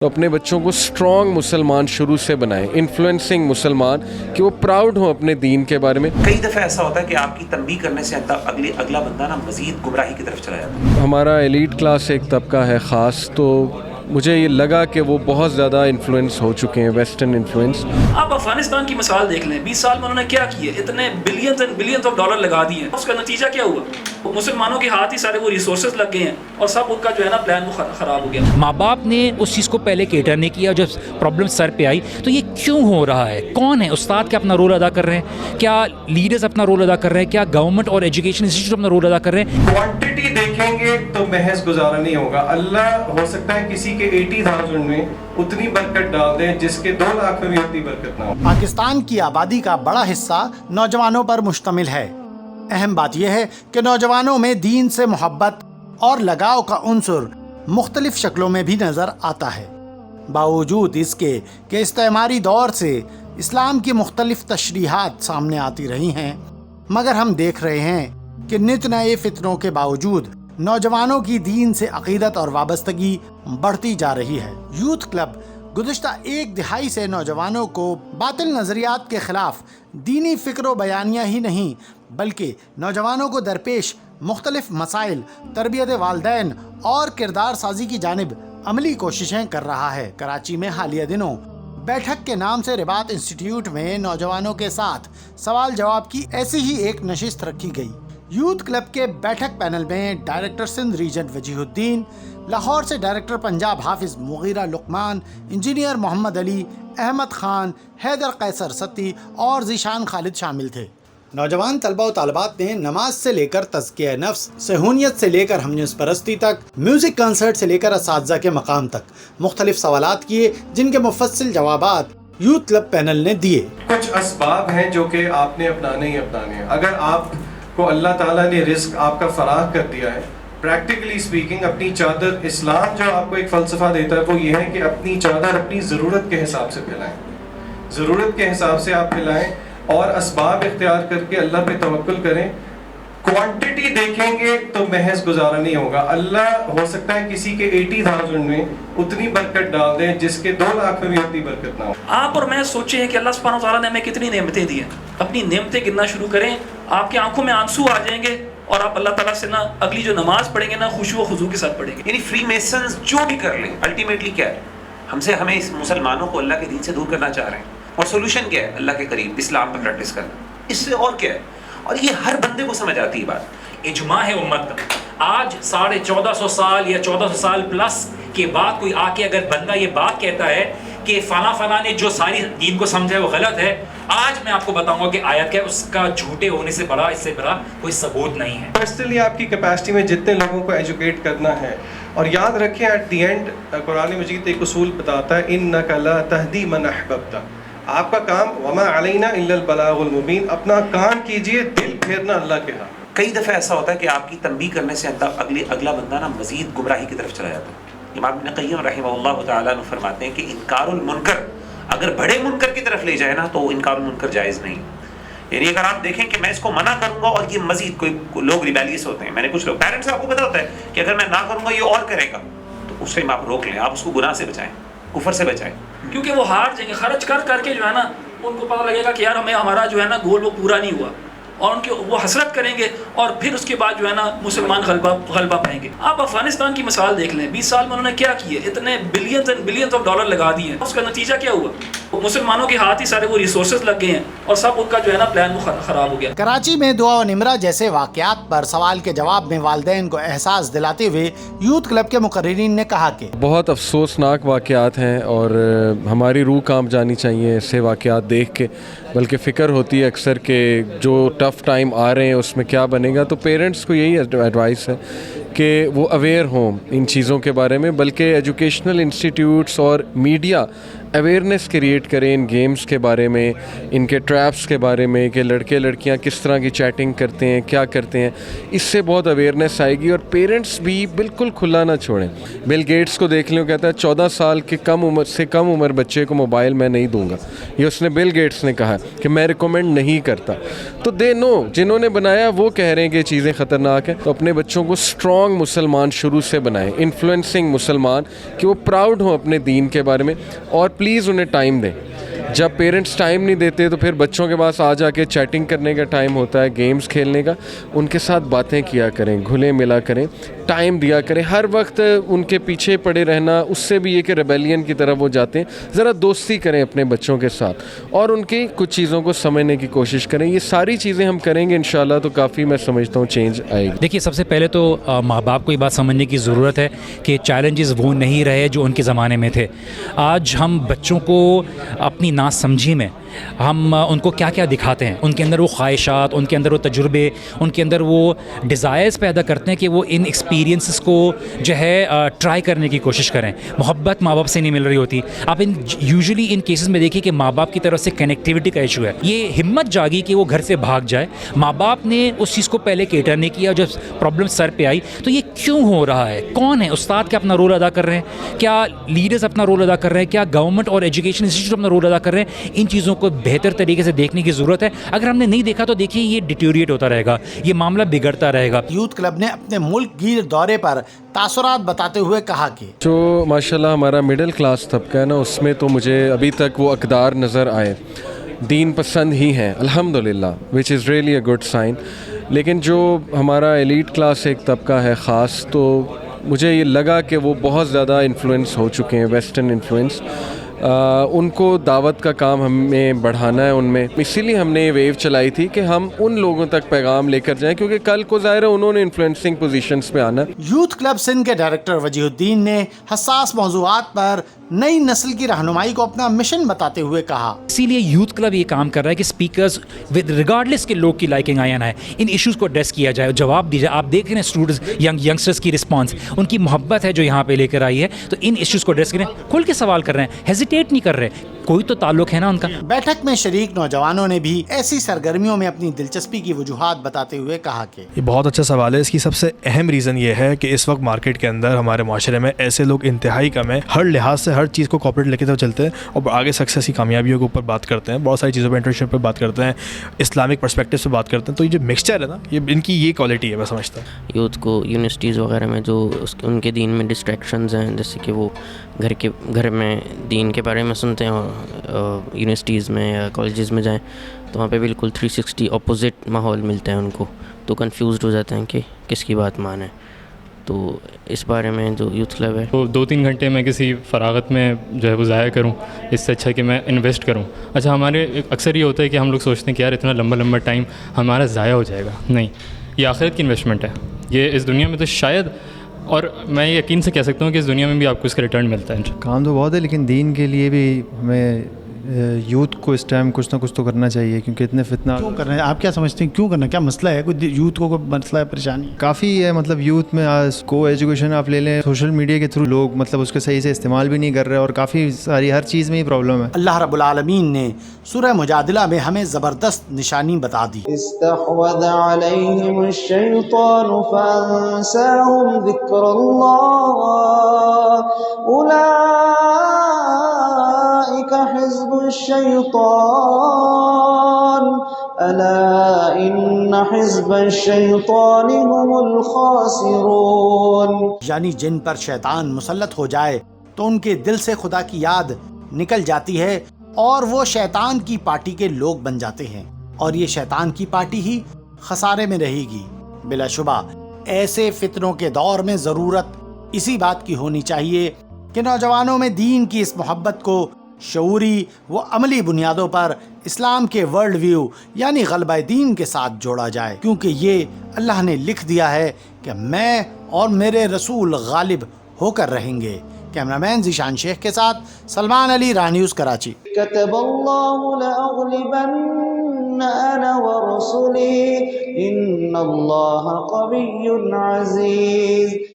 تو اپنے بچوں کو اسٹرانگ مسلمان شروع سے بنائیں، انفلوئنسنگ مسلمان، کہ وہ پراؤڈ ہوں اپنے دین کے بارے میں۔ کئی دفعہ ایسا ہوتا ہے کہ آپ کی تنبیہ کرنے سے اگلا بندہ نا مزید گمراہی کی طرف چلا جاتا ہے۔ ہمارا ایلیٹ کلاس ایک طبقہ ہے خاص، تو مجھے یہ لگا کہ وہ بہت زیادہ انفلوئنس ہو چکے ہیں، ویسٹرن انفلوئنس۔ آپ افغانستان کی مثال دیکھ لیں، 20 سال میں انہوں نے کیا کیے، اتنے billions and billions of dollar لگا دیے ہیں۔ اس کا نتیجہ کیا ہوا؟ مسلمانوں کے ہاتھ ہی سارے وہ ریسورسز لگ گئے ہیں اور سب ان کا جو ہے نا پلان وہ خراب ہو گیا۔ ماں باپ نے اس چیز کو پہلے کیٹر نہیں کیا، جب پرابلم سر پہ آئی تو یہ کیوں ہو رہا ہے؟ کون ہے؟ استاد کیا اپنا رول ادا کر رہے ہیں؟ کیا لیڈرز اپنا رول ادا کر رہے ہیں؟ کیا گورنمنٹ اور ایجوکیشن انسٹیٹیوٹ اپنا رول ادا کر رہے ہیں؟ کوانٹٹی دیکھیں گے تو محض گزارا نہیں ہوگا۔ اللہ ہو سکتا ہے کسی کے 80,000 میں اتنی برکت ڈال دیں جس کے 2 لاکھ میں بھی اتنی برکت نہ ہو۔ پاکستان کی آبادی کا بڑا حصہ نوجوانوں پر مشتمل ہے۔ اہم بات یہ ہے کہ نوجوانوں میں دین سے محبت اور لگاؤ کا عنصر مختلف شکلوں میں بھی نظر آتا ہے، باوجود اس کے کہ استعماری دور سے اسلام کی مختلف تشریحات سامنے آتی رہی ہیں، مگر ہم دیکھ رہے ہیں کہ نت نئے فتنوں کے باوجود نوجوانوں کی دین سے عقیدت اور وابستگی بڑھتی جا رہی ہے۔ یوتھ کلب گزشتہ 1 دہائی سے نوجوانوں کو باطل نظریات کے خلاف دینی فکر و بیانیہ ہی نہیں بلکہ نوجوانوں کو درپیش مختلف مسائل، تربیت والدین اور کردار سازی کی جانب عملی کوششیں کر رہا ہے۔ کراچی میں حالیہ دنوں بیٹھک کے نام سے رباط انسٹیٹیوٹ میں نوجوانوں کے ساتھ سوال جواب کی ایسی ہی ایک نشست رکھی گئی۔ یوتھ کلب کے بیٹھک پینل میں ڈائریکٹر سندھ ریجن وجیہ الدین، لاہور سے ڈائریکٹر پنجاب حافظ مغیرہ لقمان، انجینئر محمد علی، احمد خان، حیدر قیصر ستی اور ذیشان خالد شامل تھے۔ نوجوان طلبہ و طالبات نے نماز سے لے کر تزکیہ نفس، صہیونیت سے لے کر ہم جنس پرستی تک، میوزک کنسرٹ سے لے کر اساتذہ کے مقام تک مختلف سوالات کیے، جن کے مفصل جوابات یوتھ کلب پینل نے دیے۔ کچھ اسباب ہیں جو کہ آپ نے اپنانے ہی اپنانے ہیں۔ اگر آپ کو اللہ تعالیٰ نے رزق آپ کا فراہ کر دیا ہے، پریکٹیکلی سپیکنگ اپنی چادر، اسلام جو آپ کو ایک فلسفہ دیتا ہے وہ یہ ہے کہ اپنی چادر اپنی ضرورت کے حساب سے پھیلائیں، ضرورت کے حساب سے آپ پھیلائیں اور اسباب اختیار کر کے اللہ پہ توکل کریں۔ کوانٹٹی دیکھیں گے تو محض گزارا نہیں ہوگا۔ اللہ ہو سکتا ہے کسی کے 80,000 میں اتنی برکت ڈال دیں جس کے 2 لاکھ میں بھی اتنی برکت نہ ہو۔ آپ اور میں سوچیں کہ اللہ سبحانہ وتعالیٰ نے ہمیں کتنی نعمتیں دی ہیں، اپنی نعمتیں گننا شروع کریں، آپ کی آنکھوں میں آنسو آ جائیں گے اور آپ اللہ تعالیٰ سے نا اگلی جو نماز پڑھیں گے نا خشوع و خضوع کے ساتھ پڑھیں گے۔ یعنی فری میسنز جو بھی کر لیں، الٹیمیٹلی کیا ہے؟ ہمیں اس مسلمانوں کو اللہ کے دین سے دور کرنا چاہ رہے ہیں، اور سولوشن کیا ہے؟ اللہ کے قریب اسلام پہ پریکٹس کرنا، اس سے اور کیا ہے؟ اور یہ ہر بندے کو سمجھ آتی ہے بات۔ اجماع ہے امت کا۔ آج 1450 سال یا 1400 سال پلس کے بعد کوئی آ کے اگر بندہ یہ بات کہتا ہے کہ فلاں نے جو ساری دین کو سمجھا ہے وہ غلط ہے، آج میں آپ کو بتاؤں گا کہ آیت کیا ہے، اس کا جھوٹے ہونے سے بڑا، اس سے بڑا کوئی ثبوت نہیں ہے۔ پرسنلی آپ کی کیپیسٹی میں جتنے لوگوں کو ایجوکیٹ کرنا ہے، اور یاد رکھیں ایٹ دی اینڈ قرآن مجید ایک اصول بتاتا ہے، انک لا تہدی من احببت۔ آپ کا کام وما علینا الا البلاغ المبین، اپنا کام کیجئے، دل پھیرنا اللہ کے ہاں۔ کئی دفعہ ایسا ہوتا ہے کہ آپ کی تنبیہ کرنے سے اگلا بندہ نا مزید گمراہی کی طرف چلا جاتا ہے۔ امام ابن قیم رحمہ اللہ تعالیٰ نے فرماتے ہیں کہ انکار المنکر اگر بڑے منکر کی طرف لے جائے نا تو انکار المنکر جائز نہیں۔ یعنی اگر آپ دیکھیں کہ میں اس کو منع کروں گا اور یہ مزید کوئی لوگ ریبیلیس ہوتے ہیں، میں نے کچھ لوگ پیرنٹس آپ کو پتا ہوتا ہے کہ اگر میں نہ کروں گا یہ اور کرے گا، تو اس ٹائم آپ روک لیں، آپ اس کو گناہ سے بچائیں، کفر سے بچائیں، کیونکہ وہ ہار جائیں گے، خرچ کر کے جو ہے نا ان کو پتہ لگے گا کہ یار ہمارا جو ہے نا گول وہ پورا نہیں ہوا، اور ان کے وہ حسرت کریں گے اور پھر اس کے بعد جو ہے نا مسلمان غلبہ پائیں گے۔ آپ افغانستان کی مثال دیکھ لیں، 20 سال میں انہوں نے کیا کیے، اتنے billions and billions of dollar لگا دیے ہیں۔ اس کا نتیجہ کیا ہوا؟ مسلمانوں کے ہاتھ ہی سارے وہ ریسورسز لگ گئے ہیں اور سب ان کا جو ہے نا پلان وہ خراب ہو گیا۔ کراچی میں دعا و نمرہ جیسے واقعات پر سوال کے جواب میں والدین کو احساس دلاتے ہوئے یوتھ کلب کے مقررین نے کہا کہ بہت افسوسناک واقعات ہیں اور ہماری روح کانپ جانی چاہیے ایسے واقعات دیکھ کے، بلکہ فکر ہوتی ہے اکثر کہ جو ٹف ٹائم آ رہے ہیں اس میں کیا بنے گا۔ تو پیرنٹس کو یہی ایڈوائس ہے کہ وہ اویئر ہوں ان چیزوں کے بارے میں، بلکہ ایجوکیشنل انسٹیٹیوٹس اور میڈیا اویئرنیس کریٹ کریں ان گیمز کے بارے میں, ان کے ٹریپس کے بارے میں کہ لڑکے لڑکیاں کس طرح کی چیٹنگ کرتے ہیں, کیا کرتے ہیں. اس سے بہت اویئرنیس آئے گی, اور پیرنٹس بھی بالکل کھلا نہ چھوڑیں. بل گیٹس کو دیکھ لیں, کہتا ہے 14 سال کے کم عمر بچے کو موبائل میں نہیں دوں گا. یہ اس نے بل گیٹس نے کہا کہ میں ریکمینڈ نہیں کرتا. تو دے نو, جنہوں نے بنایا وہ کہہ رہے ہیں کہ چیزیں خطرناک ہیں. تو اپنے بچوں کو اسٹرانگ مسلمان شروع سے بنائیں, انفلوئنسنگ مسلمان, کہ وہ پراؤڈ ہوں اپنے دین کے بارے میں. اور پلیز انہیں ٹائم دیں. جب پیرنٹس ٹائم نہیں دیتے تو پھر بچوں کے پاس آ جا کے چیٹنگ کرنے کا ٹائم ہوتا ہے, گیمز کھیلنے کا. ان کے ساتھ باتیں کیا کریں, گھلے ملا کریں, ٹائم دیا کریں. ہر وقت ان کے پیچھے پڑے رہنا, اس سے بھی یہ کہ ریبیلین کی طرف وہ جاتے ہیں. ذرا دوستی کریں اپنے بچوں کے ساتھ, اور ان کی کچھ چیزوں کو سمجھنے کی کوشش کریں. یہ ساری چیزیں ہم کریں گے انشاءاللہ تو کافی میں سمجھتا ہوں چینج آئے گی. دیکھیے, سب سے پہلے تو ماں باپ کو یہ بات سمجھنے کی ضرورت ہے کہ چیلنجز وہ نہیں رہے جو ان کے زمانے میں تھے. آج ہم بچوں کو اپنی نا سمجھی میں ہم ان کو کیا کیا دکھاتے ہیں, ان کے اندر وہ خواہشات, ان کے اندر وہ تجربے, ان کے اندر وہ ڈیزائرز پیدا کرتے ہیں کہ وہ ان ایکسپیرینسز کو جو ہے ٹرائی کرنے کی کوشش کریں. محبت ماں باپ سے نہیں مل رہی ہوتی. آپ یوزلی ان کیسز میں دیکھیے کہ ماں باپ کی طرف سے کنیکٹیوٹی کا ایشو ہے. یہ ہمت جاگی کہ وہ گھر سے بھاگ جائے. ماں باپ نے اس چیز کو پہلے کیٹر نہیں کیا, جب پرابلم سر پہ آئی تو یہ کیوں ہو رہا ہے, کون ہے استاد, کیا اپنا رول ادا کر رہے ہیں, کیا لیڈرز اپنا رول ادا کر رہے ہیں, کیا گورنمنٹ اور ایجوکیشن انسٹیٹیوٹ اپنا رول ادا کر رہے ہیں. ان چیزوں کو بہتر طریقے سے دیکھنے کی ضرورت ہے. اگر ہم نے نہیں دیکھا تو دیکھیے یہ ڈیٹیوریٹ ہوتا رہے گا, یہ معاملہ بگڑتا رہے گا. یوتھ کلب نے اپنے ملک گیر دورے پر تاثرات بتاتے ہوئے کہا کہ جو ماشاءاللہ ہمارا مڈل کلاس طبقہ ہے نا, اس میں تو مجھے ابھی تک وہ اقدار نظر آئے, دین پسند ہی ہیں الحمدللہ, which is really a good sign. لیکن جو ہمارا ایلیٹ کلاس ایک طبقہ ہے خاص, تو مجھے یہ لگا کہ وہ بہت زیادہ انفلوئنس ہو چکے ہیں, ویسٹرن انفلوئنس. ان کو دعوت کا کام ہمیں بڑھانا ہے ان میں. اسی لیے ہم نے یہ ویو چلائی تھی کہ ہم ان لوگوں تک پیغام لے کر جائیں, کیونکہ کل کو ظاہر ہے انہوں نے انفلوئنسنگ پوزیشنز پہ آنا. یوتھ کلب سندھ کے ڈائریکٹر وجیہ الدین نے حساس موضوعات پر نئی نسل کی رہنمائی کو اپنا مشن بتاتے ہوئے کہا, اسی لیے یوتھ کلب یہ کام کر رہا ہے کہ اسپیکرز ود ریگارڈلیس کے لوگ کی لائکنگ آیا نہ ہے, ان ایشوز کو ایڈریس کیا جائے, جواب دی جائے. آپ دیکھ رہے ہیں اسٹوڈنٹس, ینگسٹرس کی رسپانس, ان کی محبت ہے جو یہاں پہ لے کر آئی ہے. تو ان ایشوز کو ایڈریس کریں, کھل کے سوال کر رہے ہیں, ہیزیٹیٹ نہیں کر رہے, کوئی تو تعلق ہے نا ان کا. بیٹھک میں شریک نوجوانوں نے بھی ایسی سرگرمیوں میں اپنی دلچسپی کی وجوہات بتاتے ہوئے کہا کہ یہ بہت اچھا سوال ہے. اس کی سب سے اہم ریزن یہ ہے کہ اس وقت مارکیٹ کے اندر ہمارے معاشرے میں ایسے لوگ انتہائی کم ہیں, ہر لحاظ سے ہر چیز کو کارپوریٹ لے کے تو چلتے ہیں اور آگے سکسیس کی کامیابیوں کے اوپر بات کرتے ہیں, بہت ساری چیزوں پہ انٹرنشپ پہ بات کرتے ہیں, اسلامک پرسپیکٹو سے بات کرتے ہیں. تو یہ جو مکسچر ہے نا, یہ ان کی یہ کوالٹی ہے میں سمجھتا ہوں. یوتھ کو یونیورسٹیز وغیرہ میں جو ان کے دین میں ڈسٹریکشنز ہیں, جیسے کہ وہ گھر میں دین کے بارے میں سنتے ہیں اور یونیورسٹیز میں یا کالجز میں جائیں تو وہاں پہ بالکل 360 اپوزٹ ماحول ملتا ہے ان کو, تو کنفیوزڈ ہو جاتے ہیں کہ کس کی بات مانیں. تو اس بارے میں جو یوتھ کلب ہے, تو 2-3 گھنٹے میں کسی فراغت میں جو ہے وہ ضائع کروں, اس سے اچھا کہ میں انویسٹ کروں. اچھا, ہمارے اکثر یہ ہوتا ہے کہ ہم لوگ سوچتے ہیں کہ یار اتنا لمبا ٹائم ہمارا ضائع ہو جائے گا. نہیں, یہ آخرت کی انویسٹمنٹ ہے. یہ اس دنیا میں تو شاید, اور میں یقین سے کہہ سکتا ہوں کہ اس دنیا میں بھی آپ کو اس کا ریٹرن ملتا ہے. کام تو بہت ہے, لیکن دین کے لیے بھی ہمیں یوتھ کو اس ٹائم کچھ نہ کچھ تو کرنا چاہیے, کیونکہ اتنے فتنہ کیوں کرنا ہے. آپ کیا سمجھتے ہیں کیوں کرنا, کیا مسئلہ ہے, کوئی یوتھ کو کوئی مسئلہ ہے, پریشانی کافی ہے. مطلب یوتھ میں آج کو ایجوکیشن آپ لے لیں, سوشل میڈیا کے تھرو لوگ مطلب اس کو صحیح سے استعمال بھی نہیں کر رہے, اور کافی ساری ہر چیز میں ہی پرابلم ہے. اللہ رب العالمین نے سورہ مجادلہ میں ہمیں زبردست نشانی بتا دی. استحوذ علیہم الشیطان فانساہم ذکر اللہ اولئک حزب الشیطان الا ان حزب الشیطان هم الخاسرون. یعنی جن پر شیطان مسلط ہو جائے تو ان کے دل سے خدا کی یاد نکل جاتی ہے اور وہ شیطان کی پارٹی کے لوگ بن جاتے ہیں, اور یہ شیطان کی پارٹی ہی خسارے میں رہے گی. بلا شبہ ایسے فتنوں کے دور میں ضرورت اسی بات کی ہونی چاہیے کہ نوجوانوں میں دین کی اس محبت کو شعوری و عملی بنیادوں پر اسلام کے ورلڈ ویو یعنی غلبہ دین کے ساتھ جوڑا جائے, کیونکہ یہ اللہ نے لکھ دیا ہے کہ میں اور میرے رسول غالب ہو کر رہیں گے. کیمرہ مین ذیشان شیخ کے ساتھ سلمان علی، راہ نیوز کراچی. كتب الله لأغلبن أنا ورسلي إن الله قوي عزيز.